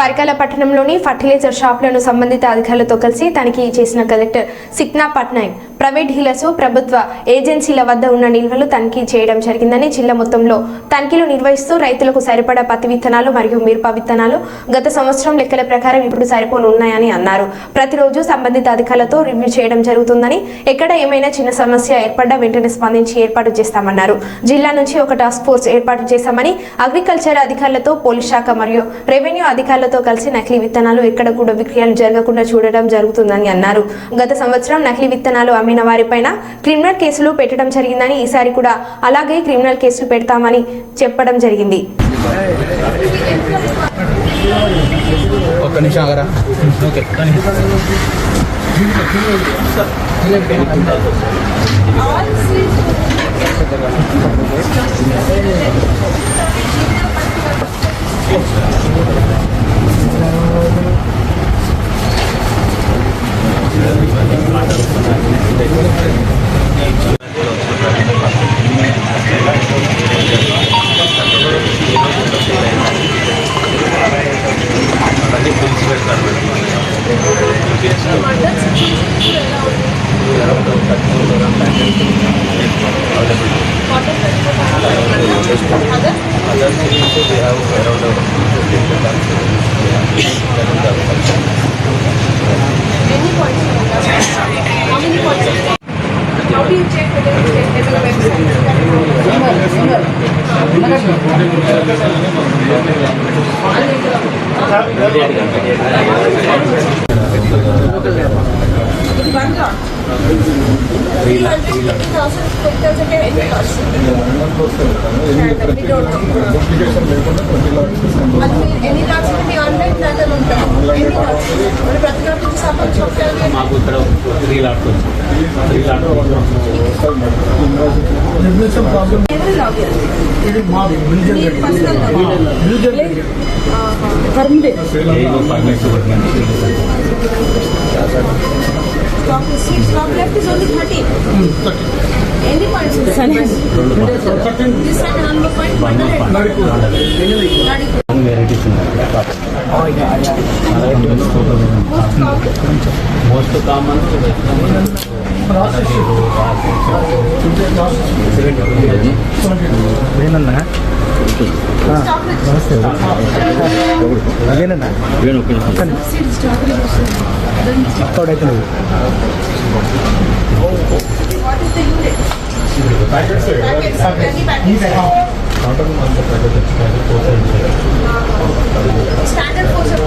పరకాల పట్టణంలోని ఫర్టిలైజర్ షాపులను సంబంధిత అధికారులతో కలిసి తనిఖీ చేసిన కలెక్టర్ సిక్నా పట్నాయక్ ప్రైవేట్ డీలర్స్ ప్రభుత్వ ఏజెన్సీల వద్ద ఉన్న నిల్వలు తనిఖీ చేయడం జరిగిందని, జిల్లా మొత్తంలో తనిఖీలు నిర్వహిస్తూ రైతులకు సరిపడా పత్తి విత్తనాలు మరియు మిరప విత్తనాలు గత సంవత్సరం లెక్కల ప్రకారం ఇప్పుడు సరిపోనున్నాయని అన్నారు. ప్రతిరోజు సంబంధిత అధికారులతో రివ్యూ చేయడం జరుగుతుందని, ఎక్కడ ఏమైనా చిన్న సమస్య ఏర్పడ్డా వెంటనే స్పందించి ఏర్పాటు చేస్తామన్నారు. జిల్లా నుంచి ఒక టాస్క్ ఫోర్స్ ఏర్పాటు చేశామని, అగ్రికల్చర్ అధికారులతో, పోలీస్ శాఖ మరియు రెవెన్యూ అధికారులతో కలిసి నకిలీ విత్తనాలు ఎక్కడ కూడా విక్రయాలు జరగకుండా చూడడం జరుగుతుందని అన్నారు. గత సంవత్సరం నకిలీ విత్తనాలు అమ్మిన వారిపైన క్రిమినల్ కేసులు పెట్టడం జరిగిందని, ఈసారి కూడా అలాగే క్రిమినల్ కేసులు పెడతామని చెప్పడం జరిగింది. How do you check whether it's tested on the website? It's one lot. 350,000 quintals at any cost. We don't know. Any lots will be online, that alone. Any lots. ప్రతి lot నుంచి support చేయాలి. మాకు ఇక్కడ 3 LADS. 3 LADS. ఎవరి login? ఇది మా బిల్జర్ permit. Stock left is only 30. Any points? This side number point. Most common. What is the unit? Packets. Standard force of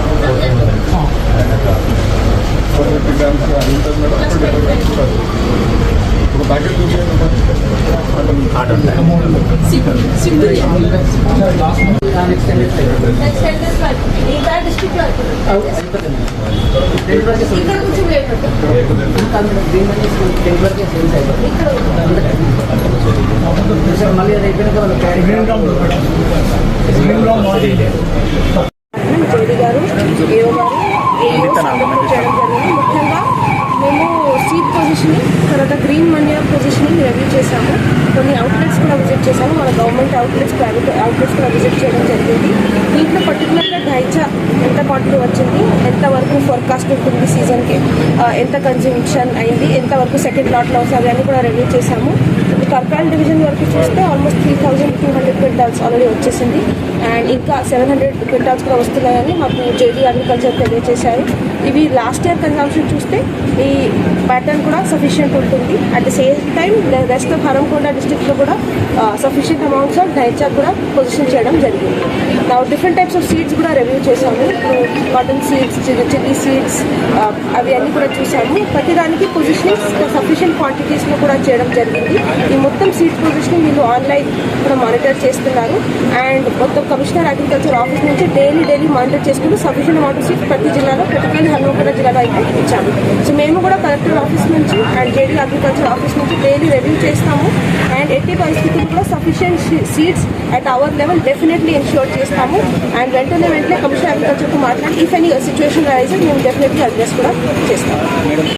జోడి గారు ఏఓ గారు ముఖ్యంగా మేము సీడ్ పొజిషనింగ్, తర్వాత గ్రీన్ మన్యూర్ పొజిషనింగ్ రివ్యూ చేశాము. కొన్ని అవుట్లెట్స్ కూడా విజిట్ చేశాము. మన గవర్నమెంట్ అవుట్లెట్స్, ప్రైవేట్ అవుట్లెట్స్ కూడా విజిట్ చేయడం జరిగింది. దీంట్లో పర్టికులర్గా ఢైచా ఎంత క్వాంటిటీ వచ్చింది, ఎంతవరకు ఫోర్కాస్ట్ ఉంటుంది సీజన్కి, ఎంత కన్జ్యూమ్షన్ అయింది, ఎంతవరకు సెకండ్ లాట్లో వస్తుంది అని కూడా రివ్యూ చేశాము. కర్పాల్ డివిజన్ వరకు చూస్తే ఆల్మోస్ట్ 3,200 క్వింటాల్స్ ఆల్రెడీ వచ్చేసింది. అండ్ ఇంకా 700 క్వింటాల్స్ కూడా వస్తున్నాయని మాకు జేడీ అగ్రికల్చర్ తెలియజేశారు. ఇవి లాస్ట్ ఇయర్ కన్జంప్షన్ చూస్తే ఈ ప్యాటర్న్ కూడా సఫిషియంట్ ఉంటుంది. At the same time rest of Haramkonda డిస్ట్రిక్ట్లో కూడా సఫిషియంట్ అమౌంట్స్ ఆఫ్ ఢైచా కూడా పొజిషన్ చేయడం జరిగింది. నా డిఫరెంట్ టైప్స్ ఆఫ్ సీడ్స్ కూడా రివ్యూ చేశాము. కాటన్ సీడ్స్, చిల్లీ సీడ్స్, అవి అన్నీ కూడా చూసాము. ప్రతిదానికి పొజిషనింగ్ సఫిషియంట్ క్వాంటిటీస్లో కూడా చేయడం జరిగింది. ఈ మొత్తం సీడ్ పొజిషనింగ్ వీళ్ళు ఆన్లైన్ కూడా మానిటర్ చేస్తున్నారు. అండ్ మొత్తం కమిషనర్ అగ్రికల్చర్ ఆఫీస్ నుంచి డైలీ మానిటర్ చేసుకుంటూ సఫిషియంట్ అమౌంట్ ఆఫ్ సీడ్స్ ప్రతి జిల్లాలో, ప్రతి హన్మకొండ జిల్లాలో అయితే ఇచ్చాము. సో మేము కూడా కలెక్టర్ ఆఫీస్ నుంచి అండ్ జేడీ అగ్రికల్చర్ ఆఫీస్ నుంచి డైలీ రివ్యూ చేస్తాము. అండ్ ఎట్టి పరిస్థితులు కూడా sufficient seeds at our level definitely ensure చేస్తాము. అండ్ వెంటనే కమిషనర్ అగ్రికల్చర్తో మాట్లాడి ఇఫ్ ఎనీ సిచ్యువేషన్ రైజెస్ మేము డెఫినెట్లీ అడ్రస్ కూడా చేస్తాము.